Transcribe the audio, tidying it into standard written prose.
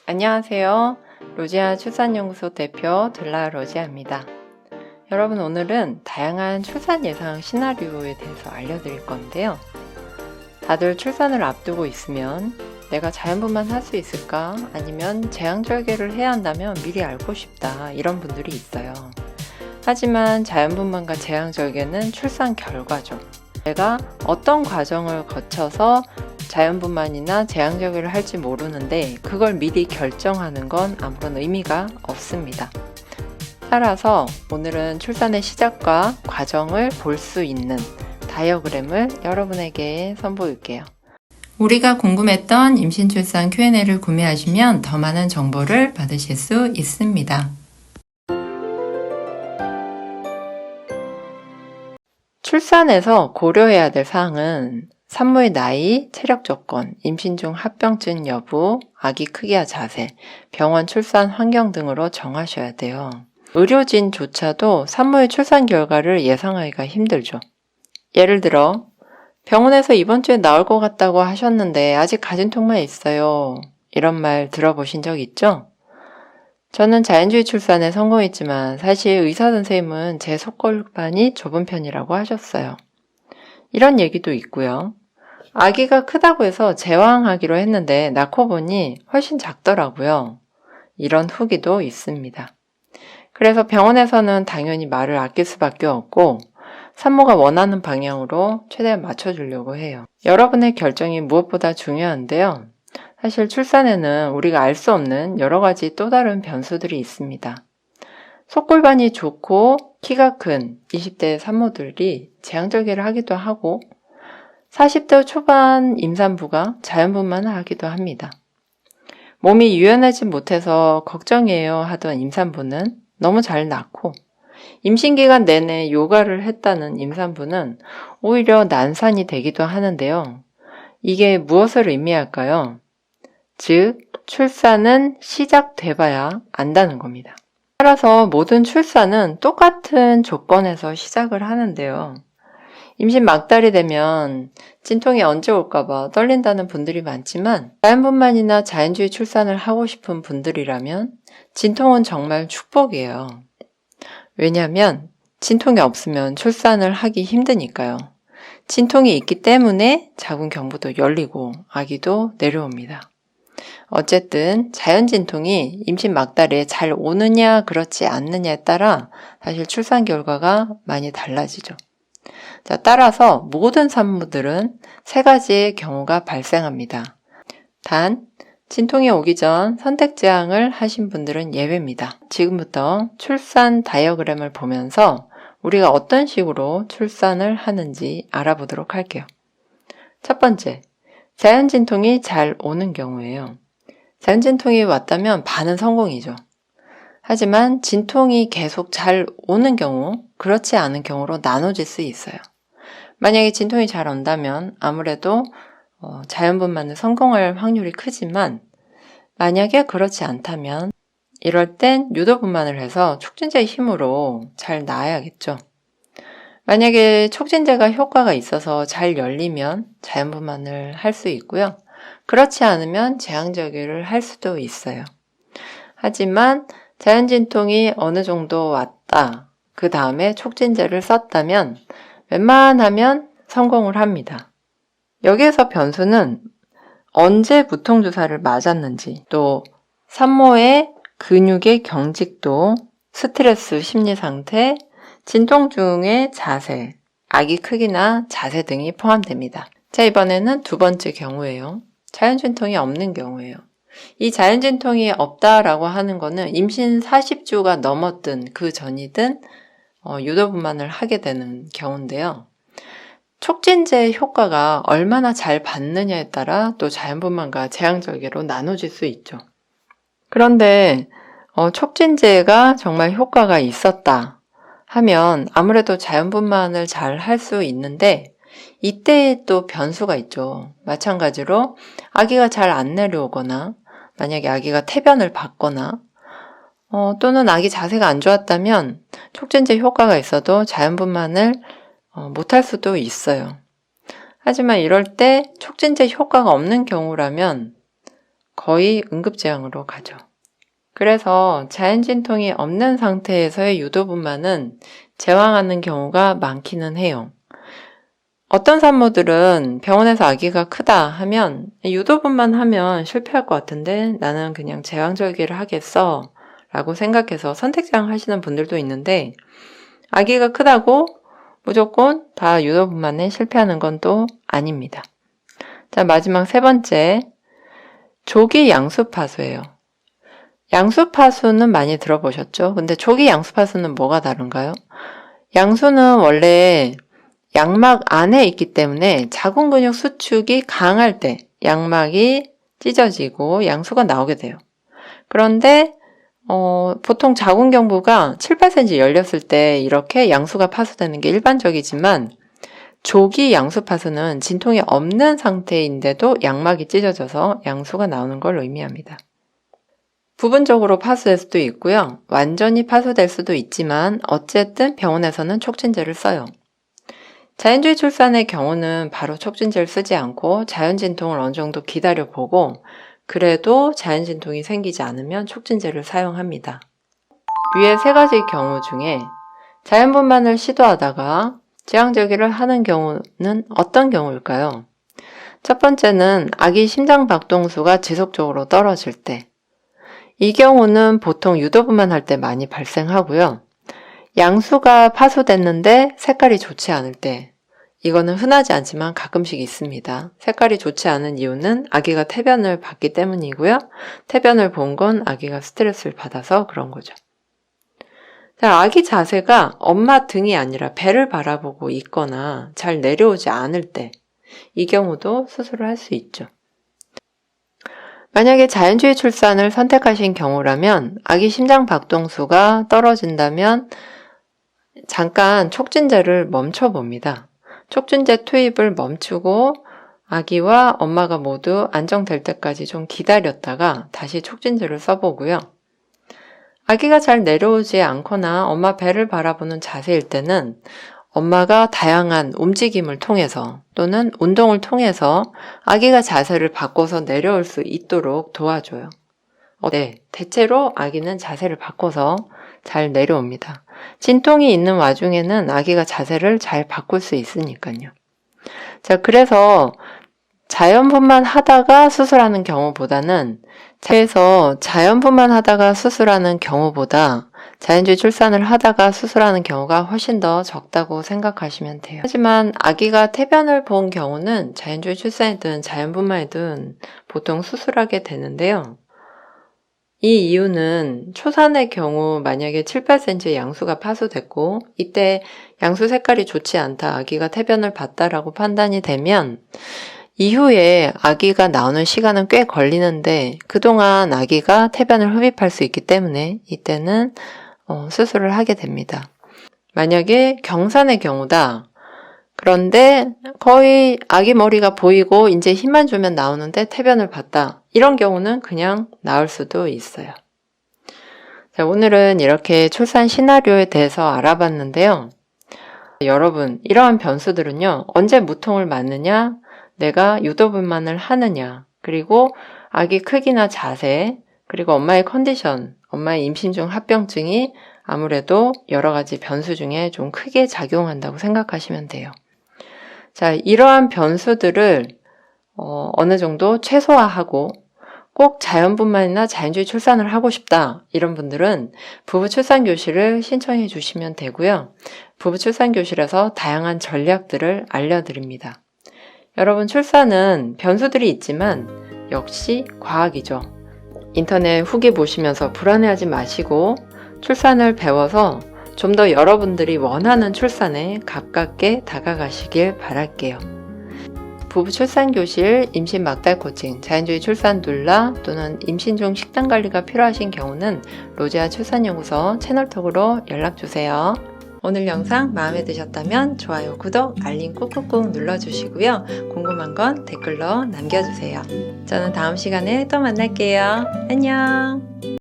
안녕하세요. 로지아 출산연구소 대표 들라 로지아입니다. 여러분, 오늘은 다양한 출산 예상 시나리오에 대해서 알려드릴 건데요. 다들 출산을 앞두고 있으면 내가 자연분만 할 수 있을까? 아니면 제왕절개를 해야 한다면 미리 알고 싶다. 이런 분들이 있어요. 하지만 자연분만과 제왕절개는 출산 결과죠. 내가 어떤 과정을 거쳐서 자연분만이나 제왕절개를 할지 모르는데 그걸 미리 결정하는 건 아무런 의미가 없습니다. 따라서 오늘은 출산의 시작과 과정을 볼 수 있는 다이어그램을 여러분에게 선보일게요. 우리가 궁금했던 임신 출산 Q&A를 구매하시면 더 많은 정보를 받으실 수 있습니다. 출산에서 고려해야 될 사항은 산모의 나이, 체력 조건, 임신 중 합병증 여부, 아기 크기와 자세, 병원 출산 환경 등으로 정하셔야 돼요. 의료진조차도 산모의 출산 결과를 예상하기가 힘들죠. 예를 들어 병원에서 이번 주에 나올 것 같다고 하셨는데 아직 가진통만 있어요. 이런 말 들어보신 적 있죠? 저는 자연주의 출산에 성공했지만 사실 의사 선생님은 제 속골반이 좁은 편이라고 하셨어요. 이런 얘기도 있고요. 아기가 크다고 해서 제왕하기로 했는데 낳고 보니 훨씬 작더라고요. 이런 후기도 있습니다. 그래서 병원에서는 당연히 말을 아낄 수밖에 없고 산모가 원하는 방향으로 최대한 맞춰주려고 해요. 여러분의 결정이 무엇보다 중요한데요. 사실 출산에는 우리가 알 수 없는 여러 가지 또 다른 변수들이 있습니다. 속골반이 좋고 키가 큰 20대 산모들이 제왕절개를 하기도 하고 40대 초반 임산부가 자연분만을 하기도 합니다. 몸이 유연하지 못해서 걱정이에요 하던 임산부는 너무 잘 낳고 임신기간 내내 요가를 했다는 임산부는 오히려 난산이 되기도 하는데요. 이게 무엇을 의미할까요? 즉, 출산은 시작돼봐야 안다는 겁니다. 따라서 모든 출산은 똑같은 조건에서 시작을 하는데요. 임신 막달이 되면 진통이 언제 올까봐 떨린다는 분들이 많지만 자연분만이나 자연주의 출산을 하고 싶은 분들이라면 진통은 정말 축복이에요. 왜냐하면 진통이 없으면 출산을 하기 힘드니까요. 진통이 있기 때문에 자궁 경부도 열리고 아기도 내려옵니다. 어쨌든 자연진통이 임신 막달에 잘 오느냐 그렇지 않느냐에 따라 사실 출산 결과가 많이 달라지죠. 자, 따라서 모든 산모들은 세 가지의 경우가 발생합니다. 단, 진통이 오기 전 선택제왕을 하신 분들은 예외입니다. 지금부터 출산 다이어그램을 보면서 우리가 어떤 식으로 출산을 하는지 알아보도록 할게요. 첫 번째, 자연진통이 잘 오는 경우예요. 자연진통이 왔다면 반은 성공이죠. 하지만 진통이 계속 잘 오는 경우, 그렇지 않은 경우로 나눠질 수 있어요. 만약에 진통이 잘 온다면 아무래도 자연분만을 성공할 확률이 크지만 만약에 그렇지 않다면 이럴 땐 유도분만을 해서 촉진제의 힘으로 잘 나아야겠죠. 만약에 촉진제가 효과가 있어서 잘 열리면 자연분만을 할 수 있고요. 그렇지 않으면 제왕절개를 할 수도 있어요. 하지만 자연진통이 어느 정도 왔다. 그 다음에 촉진제를 썼다면 웬만하면 성공을 합니다. 여기에서 변수는 언제 무통주사를 맞았는지, 또 산모의 근육의 경직도, 스트레스 심리 상태, 진통 중의 자세, 아기 크기나 자세 등이 포함됩니다. 자, 이번에는 두 번째 경우예요. 자연진통이 없는 경우예요. 이 자연진통이 없다라고 하는 거는 임신 40주가 넘었든 그 전이든 유도분만을 하게 되는 경우인데요. 촉진제의 효과가 얼마나 잘 받느냐에 따라 또 자연분만과 제왕절개로 나눠질 수 있죠. 그런데 촉진제가 정말 효과가 있었다 하면 아무래도 자연분만을 잘 할 수 있는데 이때 또 변수가 있죠. 마찬가지로 아기가 잘 안 내려오거나 만약에 아기가 태변을 받거나 또는 아기 자세가 안 좋았다면 촉진제 효과가 있어도 자연분만을 못할 수도 있어요. 하지만 이럴 때 촉진제 효과가 없는 경우라면 거의 응급제왕으로 가죠. 그래서 자연진통이 없는 상태에서의 유도분만은 제왕하는 경우가 많기는 해요. 어떤 산모들은 병원에서 아기가 크다 하면 유도분만 하면 실패할 것 같은데 나는 그냥 제왕절개를 하겠어 라고 생각해서 선택제왕 하시는 분들도 있는데, 아기가 크다고 무조건 다 유도분만에 실패하는 건 또 아닙니다. 자, 마지막 세 번째, 조기 양수파수예요. 양수파수는 많이 들어보셨죠? 근데 조기 양수파수는 뭐가 다른가요? 양수는 원래 양막 안에 있기 때문에 자궁 근육 수축이 강할 때 양막이 찢어지고 양수가 나오게 돼요. 그런데 보통 자궁경부가 7, 8cm 열렸을 때 이렇게 양수가 파수되는 게 일반적이지만, 조기 양수파수는 진통이 없는 상태인데도 양막이 찢어져서 양수가 나오는 걸 의미합니다. 부분적으로 파수될 수도 있고요. 완전히 파수될 수도 있지만 어쨌든 병원에서는 촉진제를 써요. 자연주의 출산의 경우는 바로 촉진제를 쓰지 않고 자연진통을 어느 정도 기다려보고, 그래도 자연진통이 생기지 않으면 촉진제를 사용합니다. 위의 세 가지 경우 중에 자연분만을 시도하다가 제왕절개를 하는 경우는 어떤 경우일까요? 첫 번째는 아기 심장 박동수가 지속적으로 떨어질 때. 이 경우는 보통 유도분만할 때 많이 발생하고요. 양수가 파수됐는데 색깔이 좋지 않을 때. 이거는 흔하지 않지만 가끔씩 있습니다. 색깔이 좋지 않은 이유는 아기가 태변을 봤기 때문이고요. 태변을 본 건 아기가 스트레스를 받아서 그런 거죠. 자, 아기 자세가 엄마 등이 아니라 배를 바라보고 있거나 잘 내려오지 않을 때, 이 경우도 수술을 할 수 있죠. 만약에 자연주의 출산을 선택하신 경우라면 아기 심장 박동수가 떨어진다면 잠깐 촉진제를 멈춰봅니다. 촉진제 투입을 멈추고 아기와 엄마가 모두 안정될 때까지 좀 기다렸다가 다시 촉진제를 써보고요. 아기가 잘 내려오지 않거나 엄마 배를 바라보는 자세일 때는 엄마가 다양한 움직임을 통해서 또는 운동을 통해서 아기가 자세를 바꿔서 내려올 수 있도록 도와줘요. 네, 대체로 아기는 자세를 바꿔서 잘 내려옵니다. 진통이 있는 와중에는 아기가 자세를 잘 바꿀 수 있으니까요. 자, 그래서 자연분만 하다가 수술하는 경우보다는, 그래서 자연분만 하다가 수술하는 경우보다 자연주의 출산을 하다가 수술하는 경우가 훨씬 더 적다고 생각하시면 돼요. 하지만 아기가 태변을 본 경우는 자연주의 출산이든 자연분만이든 보통 수술하게 되는데요. 이 이유는 초산의 경우 만약에 7, 8cm 양수가 파수됐고 이때 양수 색깔이 좋지 않다, 아기가 태변을 봤다라고 판단이 되면 이후에 아기가 나오는 시간은 꽤 걸리는데 그동안 아기가 태변을 흡입할 수 있기 때문에 이때는 수술을 하게 됩니다. 만약에 경산의 경우다. 그런데 거의 아기 머리가 보이고 이제 힘만 주면 나오는데 태변을 봤다. 이런 경우는 그냥 나올 수도 있어요. 자, 오늘은 이렇게 출산 시나리오에 대해서 알아봤는데요. 여러분, 이러한 변수들은요, 언제 무통을 맞느냐, 내가 유도분만을 하느냐, 그리고 아기 크기나 자세, 그리고 엄마의 컨디션, 엄마의 임신 중 합병증이 아무래도 여러 가지 변수 중에 좀 크게 작용한다고 생각하시면 돼요. 자, 이러한 변수들을 어느 정도 최소화하고 꼭 자연분만이나 자연주의 출산을 하고 싶다, 이런 분들은 부부출산교실을 신청해 주시면 되고요. 부부출산교실에서 다양한 전략들을 알려드립니다. 여러분, 출산은 변수들이 있지만 역시 과학이죠. 인터넷 후기 보시면서 불안해하지 마시고 출산을 배워서 좀 더 여러분들이 원하는 출산에 가깝게 다가가시길 바랄게요. 부부출산교실, 임신 막달 코칭, 자연주의 출산 둘라 또는 임신 중 식단 관리가 필요하신 경우는 로지아 출산연구소 채널톡으로 연락주세요. 오늘 영상 마음에 드셨다면 좋아요, 구독, 알림 꾹꾹꾹 눌러주시고요. 궁금한 건 댓글로 남겨주세요. 저는 다음 시간에 또 만날게요. 안녕!